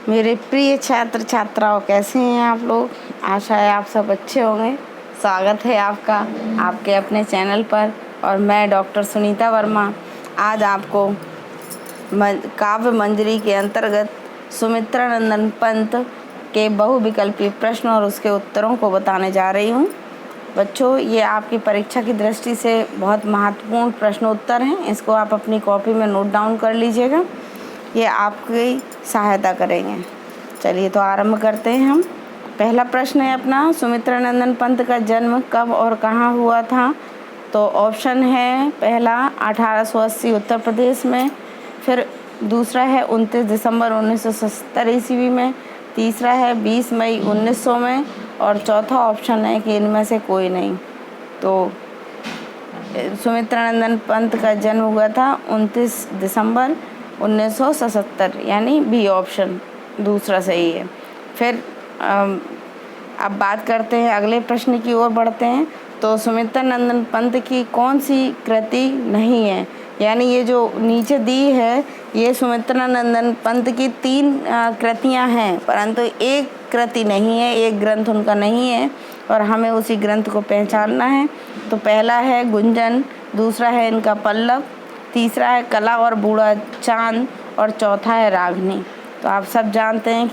मेरे प्रिय छात्र छात्राओं, कैसे हैं आप लोग। आशा है आप सब अच्छे होंगे। स्वागत है आपका आपके अपने चैनल पर। और मैं डॉक्टर सुनीता वर्मा आज आपको काव्य मंजरी के अंतर्गत सुमित्रा नंदन पंत के बहुविकल्पी प्रश्न और उसके उत्तरों को बताने जा रही हूँ। बच्चों, ये आपकी परीक्षा की दृष्टि से बहुत महत्वपूर्ण प्रश्न उत्तर हैं। इसको आप अपनी कॉपी में नोट डाउन कर लीजिएगा, ये आपकी सहायता करेंगे। चलिए तो आरंभ करते हैं हम। पहला प्रश्न है अपना, सुमित्रा नंदन पंत का जन्म कब और कहाँ हुआ था। तो ऑप्शन है पहला 1880 उत्तर प्रदेश में, फिर दूसरा है 29 दिसंबर 1970 ईस्वी में, तीसरा है 20 मई 1900 में, और चौथा ऑप्शन है कि इनमें से कोई नहीं। तो सुमित्रा नंदन पंत का जन्म हुआ था 29 दिसंबर 1970, यानी बी ऑप्शन दूसरा सही है। फिर अब बात करते हैं, अगले प्रश्न की ओर बढ़ते हैं। तो सुमित्रा नंदन पंत की कौन सी कृति नहीं है, यानी ये जो नीचे दी है ये सुमित्रा नंदन पंत की 3 कृतियां हैं, परंतु एक कृति नहीं है, एक ग्रंथ उनका नहीं है और हमें उसी ग्रंथ को पहचानना है। तो पहला है गुंजन, दूसरा है इनका पल्लव, तीसरा है कला और बूढ़ा चांद, और चौथा है रागनी। तो आप सब जानते हैं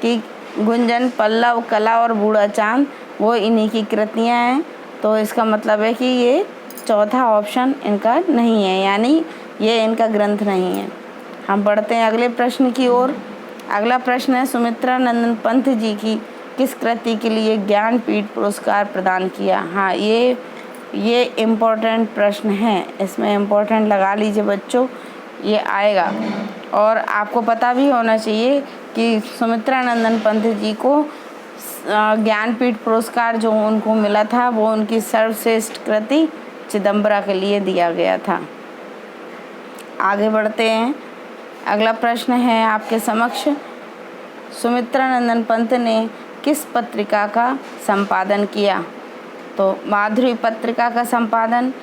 कि गुंजन, पल्लव, कला और बूढ़ा चांद वो इन्हीं की कृतियाँ हैं। तो इसका मतलब है कि ये चौथा ऑप्शन इनका नहीं है, यानी ये इनका ग्रंथ नहीं है। हम बढ़ते हैं अगले प्रश्न की ओर। अगला प्रश्न है, सुमित्रा नंदन पंत जी की किस कृति के लिए ज्ञानपीठ पुरस्कार प्रदान किया। हाँ, ये इम्पोर्टेंट प्रश्न है, इसमें इम्पोर्टेंट लगा लीजिए बच्चों, ये आएगा। और आपको पता भी होना चाहिए कि सुमित्रा नंदन पंत जी को ज्ञानपीठ पुरस्कार जो उनको मिला था वो उनकी सर्वश्रेष्ठ कृति चिदंबरा के लिए दिया गया था। आगे बढ़ते हैं। अगला प्रश्न है आपके समक्ष, सुमित्रा नंदन पंत ने किस पत्रिका का संपादन किया। तो माधुरी पत्रिका का संपादन,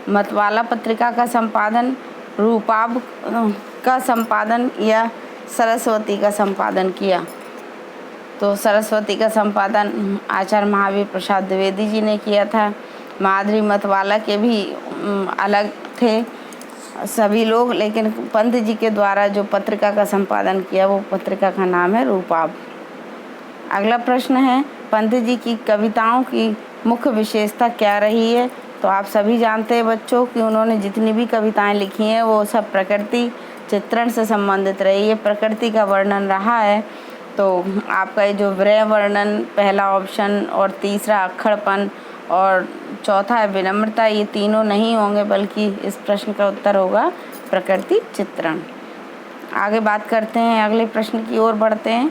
मतवाला पत्रिका का संपादन, रूपाब का संपादन या सरस्वती का संपादन किया। तो सरस्वती का संपादन आचार्य महावीर प्रसाद द्विवेदी जी ने किया था। माधुरी मतवाला के भी अलग थे सभी लोग, लेकिन पंत जी के द्वारा जो पत्रिका का संपादन किया वो पत्रिका का नाम है रूपाब। अगला प्रश्न है, पंत जी की कविताओं की मुख्य विशेषता क्या रही है। तो आप सभी जानते हैं बच्चों कि उन्होंने जितनी भी कविताएं लिखी हैं वो सब प्रकृति चित्रण से संबंधित रही है, प्रकृति का वर्णन रहा है। तो आपका ये जो विरह वर्णन पहला ऑप्शन, और तीसरा अक्खड़पन, और चौथा है विनम्रता, ये तीनों नहीं होंगे, बल्कि इस प्रश्न का उत्तर होगा प्रकृति चित्रण। आगे बात करते हैं, अगले प्रश्न की ओर बढ़ते हैं।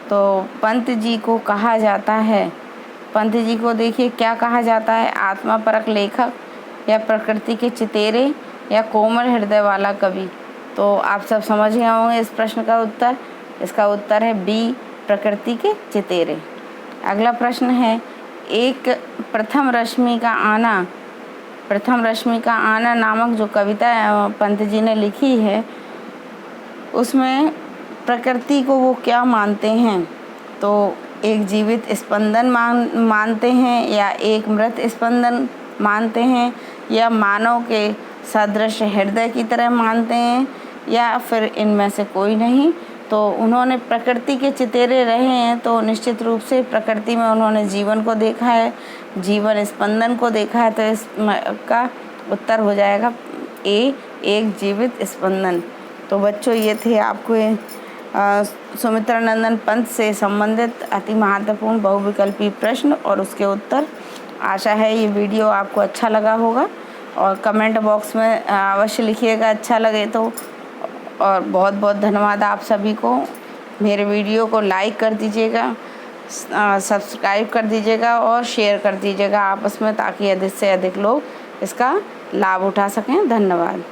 तो पंत जी को कहा जाता है, पंत जी को देखिए क्या कहा जाता है, आत्मापरक लेखक, या प्रकृति के चितेरे, या कोमल हृदय वाला कवि। तो आप सब समझ गए होंगे इस प्रश्न का उत्तर। इसका उत्तर है बी, प्रकृति के चितेरे। अगला प्रश्न है, एक प्रथम रश्मि का आना नामक जो कविता पंत जी ने लिखी है उसमें प्रकृति को वो क्या मानते हैं। तो एक जीवित स्पंदन मानते हैं, या एक मृत स्पंदन मानते हैं, या मानव के सदृश हृदय की तरह मानते हैं, या फिर इनमें से कोई नहीं। तो उन्होंने प्रकृति के चितेरे रहे हैं, तो निश्चित रूप से प्रकृति में उन्होंने जीवन को देखा है, जीवन स्पंदन को देखा है। तो इसका उत्तर हो जाएगा ए, एक जीवित स्पंदन। तो बच्चों, ये थे आपको सुमित्रा नंदन पंत से संबंधित अति महत्वपूर्ण बहुविकल्पी प्रश्न और उसके उत्तर। आशा है ये वीडियो आपको अच्छा लगा होगा, और कमेंट बॉक्स में अवश्य लिखिएगा अच्छा लगे तो। और बहुत बहुत धन्यवाद आप सभी को। मेरे वीडियो को लाइक कर दीजिएगा, सब्सक्राइब कर दीजिएगा और शेयर कर दीजिएगा आपस में, ताकि अधिक से अधिक लोग इसका लाभ उठा सकें। धन्यवाद।